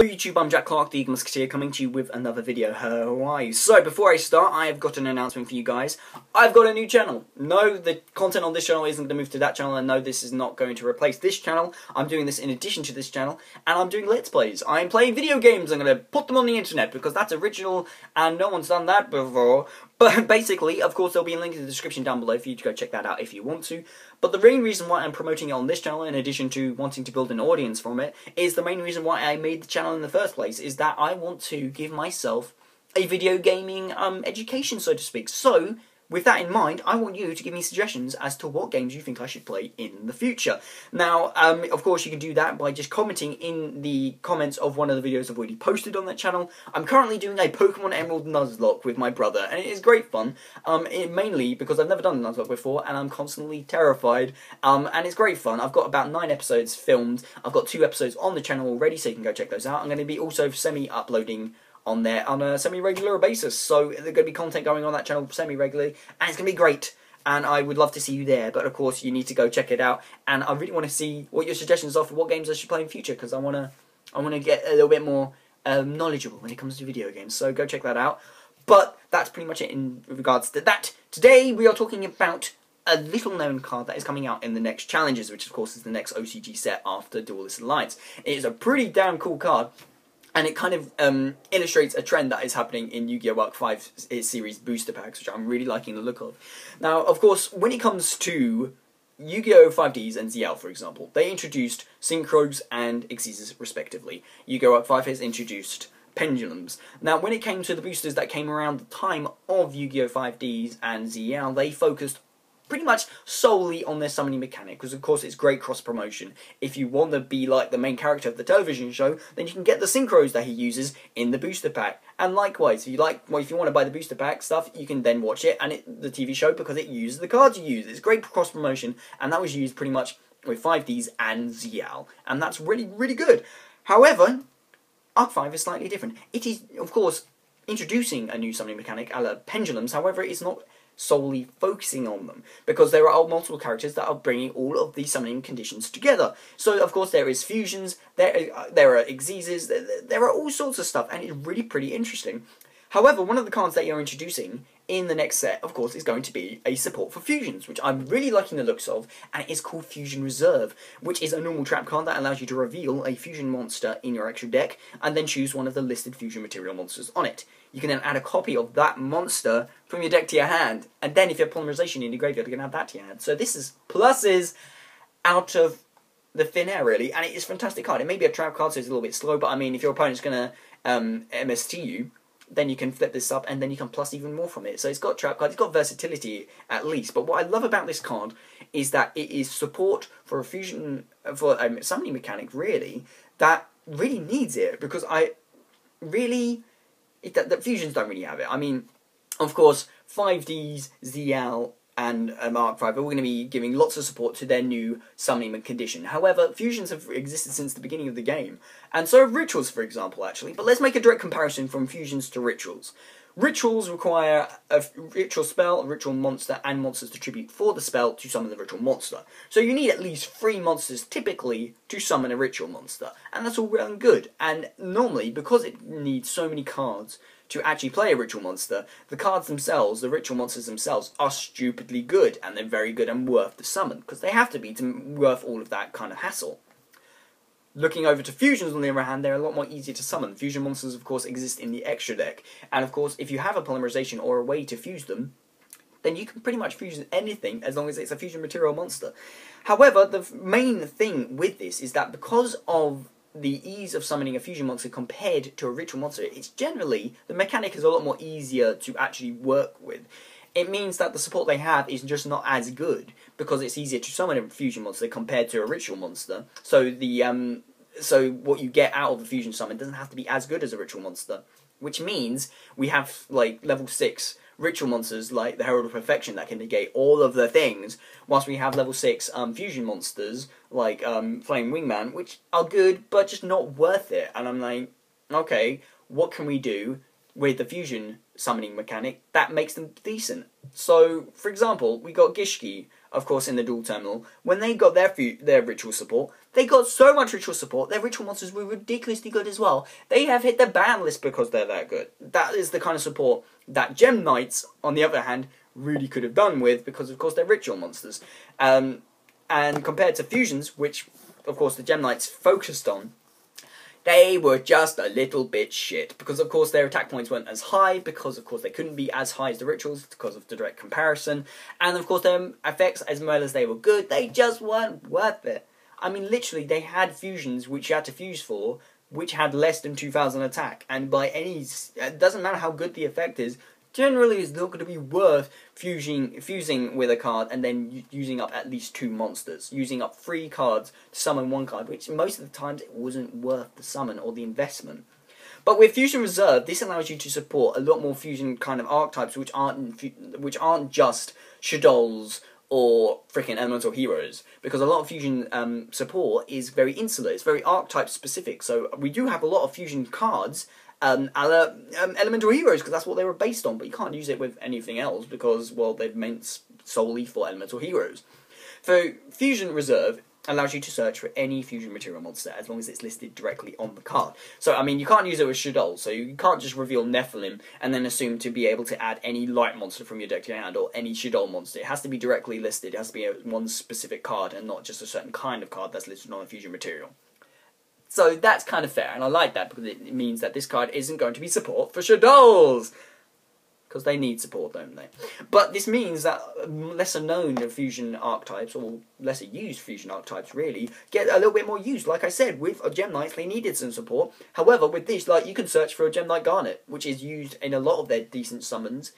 Hello YouTube, I'm Jack Clark, TheYGOMusketeer, coming to you with another video. How are you? So, before I start, I have got an announcement for you guys. I've got a new channel. No, the content on this channel isn't going to move to that channel, and no, this is not going to replace this channel. I'm doing this in addition to this channel, and I'm doing Let's Plays. I'm playing video games. I'm going to put them on the internet, because that's original, and no one's done that before. But basically, of course, there'll be a link in the description down below for you to go check that out if you want to. But the main reason why I'm promoting it on this channel, in addition to wanting to build an audience from it, is the main reason why I made the channel in the first place, is that I want to give myself a video gaming education, so to speak. So, with that in mind, I want you to give me suggestions as to what games you think I should play in the future. Now, of course, you can do that by just commenting in the comments of one of the videos I've already posted on that channel. I'm currently doing a Pokemon Emerald Nuzlocke with my brother, and it is great fun, mainly because I've never done a Nuzlocke before, and I'm constantly terrified, and it's great fun. I've got about 9 episodes filmed. I've got 2 episodes on the channel already, so you can go check those out. I'm going to be also semi-uploading on there on a semi-regular basis, so there's going to be content going on that channel semi-regularly, and it's going to be great, and I would love to see you there. But of course, you need to go check it out, and I really want to see what your suggestions are for what games I should play in future, because I want to get a little bit more knowledgeable when it comes to video games, so go check that out. But that's pretty much it in regards to that. Today, we are talking about a little-known card that is coming out in the next challenges, which of course is the next OCG set after Duelist Alliance. It is a pretty damn cool card, and it kind of illustrates a trend that is happening in Yu-Gi-Oh! Arc 5 series booster packs, which I'm really liking the look of. Now, of course, when it comes to Yu-Gi-Oh! 5Ds and ZL, for example, they introduced Synchros and Xyzes, respectively. Yu-Gi-Oh! Arc 5 has introduced Pendulums. Now, when it came to the boosters that came around the time of Yu-Gi-Oh! 5Ds and ZL, they focused pretty much solely on their summoning mechanic, because of course it's great cross-promotion. If you want to be like the main character of the television show, then you can get the synchros that he uses in the booster pack. And likewise, if you want to buy the booster pack stuff, you can then watch it and the TV show, because it uses the cards you use. It's great cross-promotion, and that was used pretty much with 5Ds and ZL, and that's really, really good. However, Arc 5 is slightly different. It is, of course, introducing a new summoning mechanic, a la Pendulums. However, it's not solely focusing on them, because there are multiple characters that are bringing all of these summoning conditions together. So, of course, there is fusions, there are Xyzes, there are all sorts of stuff, and it's really pretty interesting. However, one of the cards that you're introducing in the next set, of course, is going to be a support for fusions, which I'm really liking the looks of, and it is called Fusion Reserve, which is a normal trap card that allows you to reveal a fusion monster in your extra deck, and then choose one of the listed fusion material monsters on it. You can then add a copy of that monster from your deck to your hand, and then if you have polymerization in your graveyard, you can add that to your hand. So this is pluses out of the thin air, really, and it is a fantastic card. It may be a trap card, so it's a little bit slow, but I mean, if your opponent's going to MST you, then you can flip this up, and then you can plus even more from it. So it's got trap cards, it's got versatility at least. But what I love about this card is that it is support for a fusion, for a summoning mechanic, really, that really needs it, because that fusions don't really have it. I mean, of course, 5Ds, ZL, and Arc 5 are going to be giving lots of support to their new summoning condition. However, fusions have existed since the beginning of the game, and so have rituals, for example, actually. But let's make a direct comparison from fusions to rituals. Rituals require a ritual spell, a ritual monster, and monsters to tribute for the spell to summon the ritual monster. So you need at least 3 monsters, typically, to summon a ritual monster. And that's all well and good. And normally, because it needs so many cards to actually play a ritual monster, the cards themselves, the ritual monsters themselves, are stupidly good. And they're very good and worth the summon, because they have to be worth all of that kind of hassle. Looking over to fusions, on the other hand, they're a lot more easier to summon. Fusion monsters, of course, exist in the extra deck. And, of course, if you have a polymerization or a way to fuse them, then you can pretty much fuse anything as long as it's a fusion material monster. However, the main thing with this is that because of the ease of summoning a fusion monster compared to a ritual monster, it's generally, the mechanic is a lot more easier to actually work with. It means that the support they have is just not as good, because it's easier to summon a fusion monster compared to a ritual monster. So so what you get out of the fusion summon doesn't have to be as good as a ritual monster, which means we have like level 6 ritual monsters like the Herald of Perfection that can negate all of the things, whilst we have level 6 fusion monsters like Flame Wingman, which are good but just not worth it. And I'm like, okay, what can we do with the fusion summoning mechanic that makes them decent? So, for example, we got Gishki, of course, in the dual terminal. When they got their ritual support, They got so much ritual support. Their ritual monsters were ridiculously good as well. They have hit the ban list because they're that good. That is the kind of support that Gem Knights, on the other hand, really could have done with, because of course they're ritual monsters. And compared to fusions, which of course the Gem Knights focused on, they were just a little bit shit, because of course their attack points weren't as high, because of course they couldn't be as high as the rituals because of the direct comparison, and of course their effects, as well as they were good, they just weren't worth it. I mean, literally, they had fusions which you had to fuse for, which had less than 2,000 attack, and by any, it doesn't matter how good the effect is, generally it's not going to be worth fusing with a card and then using up at least 2 monsters, using up 3 cards to summon 1 card, which most of the times it wasn't worth the summon or the investment. But with Fusion Reserve, this allows you to support a lot more fusion kind of archetypes which aren't just Shadows or freaking elemental heroes, because a lot of fusion support is very insular, it's very archetype specific. So we do have a lot of fusion cards elemental heroes, because that's what they were based on, but you can't use it with anything else because, well, they're meant solely for elemental heroes. So Fusion Reserve allows you to search for any fusion material monster as long as it's listed directly on the card. So, I mean, you can't use it with Shadow, so you can't just reveal Nephilim and then assume to be able to add any light monster from your deck to your hand, or any Shadow monster. It has to be directly listed, it has to be one specific card and not just a certain kind of card that's listed on a fusion material. So that's kind of fair, and I like that, because it means that this card isn't going to be support for Shadows, because they need support, don't they? But this means that lesser known fusion archetypes, or lesser used fusion archetypes really, get a little bit more used. Like I said, with Gem Knights they needed some support. However, with this, like, you can search for a Gem Knight Garnet, which is used in a lot of their decent summons,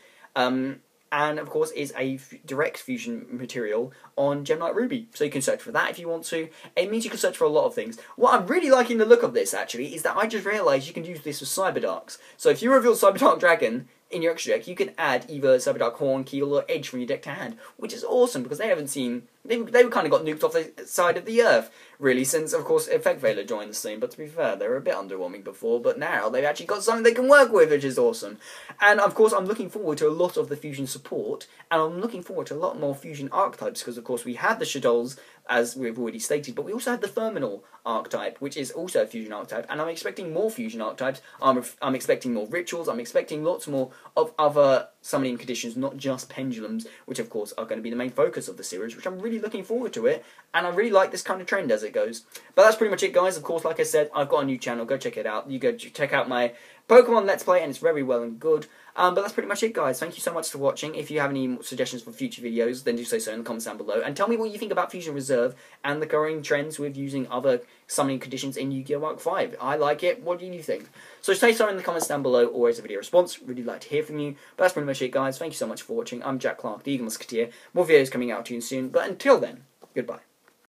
and of course is a direct fusion material on Gem Knight Ruby. So you can search for that if you want to. It means you can search for a lot of things. What I'm really liking the look of this, actually, is that I just realised you can use this with Cyberdarks. So if you reveal Cyberdark Dragon in your extra deck, you can add either Cyberdark Horn, Keel, or Edge from your deck to hand, which is awesome, because they haven't seen... They kind of got nuked off the side of the earth, really, since, of course, Effect Veiler joined the scene. But to be fair, they were a bit underwhelming before, but now they've actually got something they can work with, which is awesome. And, of course, I'm looking forward to a lot of the fusion support, and I'm looking forward to a lot more fusion archetypes, because, of course, we had the Shadows, as we've already stated, but we also had the Terminal archetype, which is also a fusion archetype, and I'm expecting more fusion archetypes. I'm expecting more rituals, I'm expecting lots more of other summoning conditions, not just pendulums, which of course are going to be the main focus of the series, which I'm really looking forward to it, and I really like this kind of trend as it goes. But that's pretty much it, guys. Of course, like I said, I've got a new channel, go check it out. You go check out my Pokemon Let's Play, and it's very well and good. But that's pretty much it, guys. Thank you so much for watching. If you have any suggestions for future videos, then do say so in the comments down below, and tell me what you think about Fusion Reserve and the growing trends with using other summoning conditions in Yu-Gi-Oh! Mark 5. I like it. What do you think? So say so in the comments down below, or as a video response. Really like to hear from you. But that's pretty much it, guys. Thank you so much for watching. I'm Jack Clark, the Eagle Musketeer. More videos coming out to you soon. But until then, goodbye.